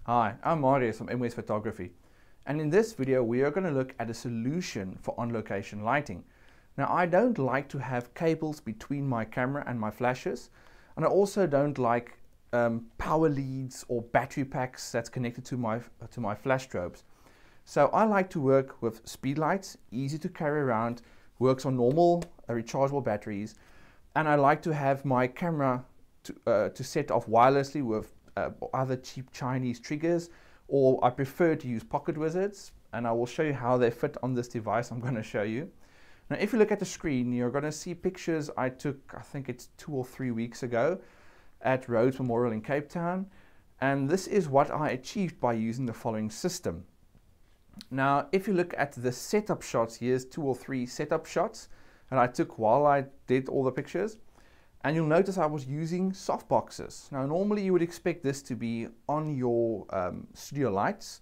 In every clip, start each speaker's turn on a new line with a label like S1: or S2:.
S1: Hi, I'm Marius from MWS Photography, and in this video we are going to look at a solution for on-location lighting. Now, I don't like to have cables between my camera and my flashes, and I also don't like power leads or battery packs that's connected to my flash strobes. So I like to work with Speedlights, easy to carry around, works on normal rechargeable batteries, and I like to have my camera to set off wirelessly with other cheap Chinese triggers, or I prefer to use pocket wizards, and I will show you how they fit on this device I'm going to show you. Now, if you look at the screen, you're going to see pictures I took, I think it's 2 or 3 weeks ago at Rhodes Memorial in Cape Town, and this is what I achieved by using the following system. Now, if you look at the setup shots, here's 2 or 3 setup shots that I took while I did all the pictures. And you'll notice I was using softboxes. Now, normally you would expect this to be on your studio lights,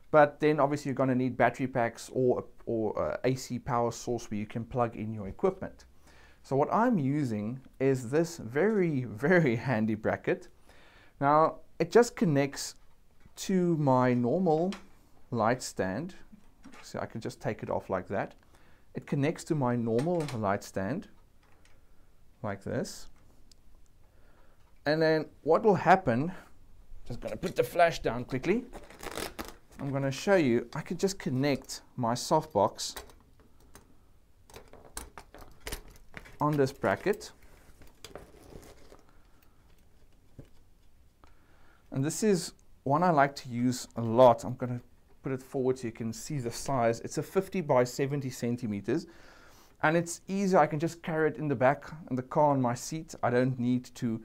S1: but then obviously you're going to need battery packs or AC power source where you can plug in your equipment. So what I'm using is this very, very handy bracket. Now, it just connects to my normal light stand. So I can just take it off like that. It connects to my normal light stand like this, and then what will happen, just going to put the flash down quickly, I'm going to show you, I can just connect my softbox on this bracket, and this is one I like to use a lot. I'm going to put it forward so you can see the size. It's a 50 by 70 centimeters. And it's easy, I can just carry it in the back in the car on my seat. I don't need to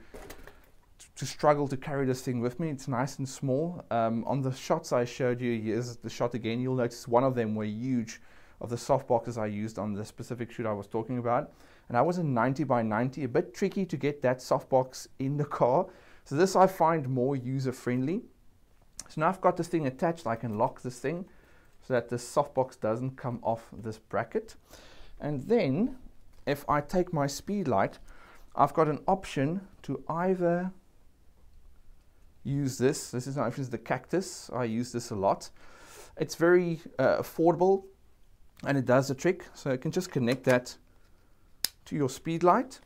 S1: struggle to carry this thing with me. It's nice and small. On the shots I showed you, here's the shot again. You'll notice one of them were huge, of the softboxes I used on the specific shoot I was talking about. And I was a 90 by 90, a bit tricky to get that softbox in the car. So this I find more user-friendly. So now I've got this thing attached, I can lock this thing so that the softbox doesn't come off this bracket. And then, if I take my Speedlight, I've got an option to either use this. This is the cactus. I use this a lot. It's very affordable, and it does the trick. So you can just connect that to your Speedlight,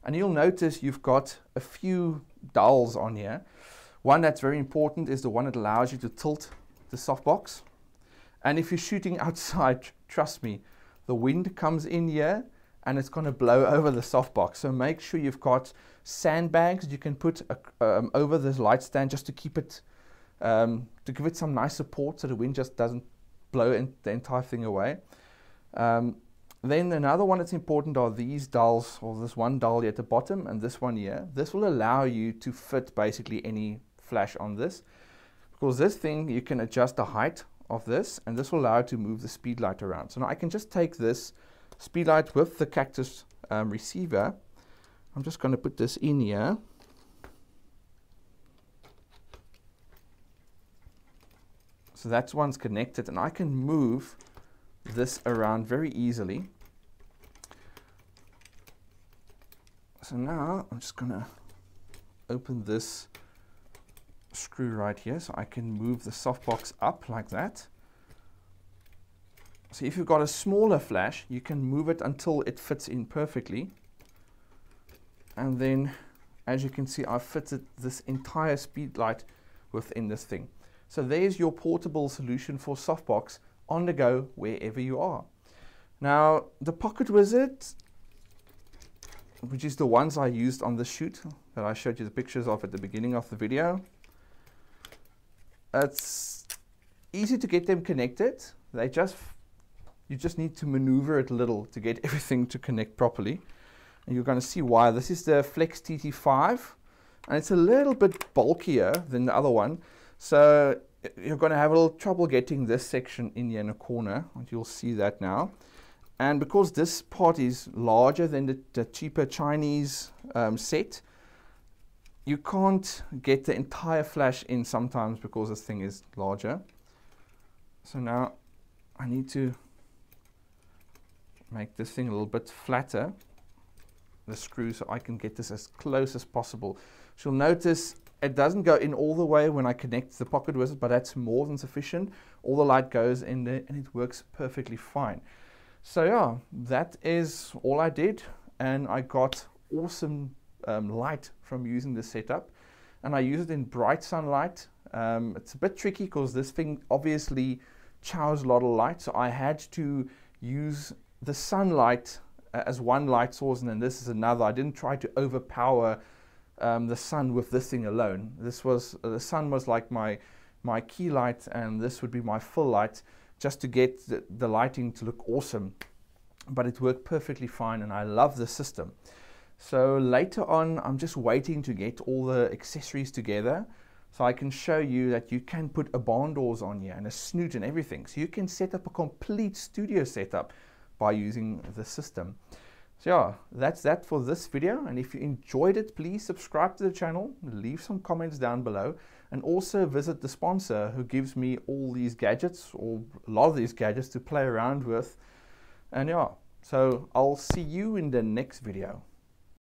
S1: and you'll notice you've got a few dowels on here. One that's very important is the one that allows you to tilt the softbox. And if you're shooting outside, trust me, the wind comes in here and it's going to blow over the softbox. So make sure you've got sandbags you can put over this light stand just to keep it, to give it some nice support so the wind just doesn't blow the entire thing away. Then another one that's important are these dowels, or this one dowel here at the bottom and this one here. This will allow you to fit basically any flash on this, because this thing you can adjust the height of this, and this will allow you to move the Speedlight around. So now I can just take this Speedlight with the cactus receiver. I'm just going to put this in here. So that one's connected, and I can move this around very easily. So now I'm just going to open this screw right here so I can move the softbox up like that. So if you've got a smaller flash, you can move it until it fits in perfectly. And then, as you can see, I've fitted this entire Speedlight within this thing. So there's your portable solution for softbox on the go wherever you are. Now, the pocket wizard, which is the ones I used on the shoot that I showed you the pictures of at the beginning of the video, it's easy to get them connected. You just need to maneuver it a little to get everything to connect properly. And you're going to see why. This is the Flex TT5, and it's a little bit bulkier than the other one. So you're going to have a little trouble getting this section in here in a corner, and you'll see that now. And because this part is larger than the cheaper Chinese set, you can't get the entire flash in sometimes because this thing is larger. So now I need to make this thing a little bit flatter, the screw, so I can get this as close as possible. So you'll notice It doesn't go in all the way when I connect the pocket wizard, but that's more than sufficient. All the light goes in there and it works perfectly fine. So yeah, that is all I did, and I got awesome light from using this setup, and I use it in bright sunlight. It's a bit tricky because this thing obviously chows a lot of light, so I had to use the sunlight as one light source, and then this is another. I didn't try to overpower the sun with this thing alone. This was the sun was like my key light, and this would be my full light, just to get the lighting to look awesome. But it worked perfectly fine, and I love the system. So later on, I'm just waiting to get all the accessories together so I can show you that you can put a barn doors on here and a snoot and everything. So you can set up a complete studio setup by using the system. So yeah, that's that for this video, and if you enjoyed it, please subscribe to the channel, leave some comments down below, and also visit the sponsor who gives me all these gadgets, or a lot of these gadgets to play around with. And yeah, so I'll see you in the next video.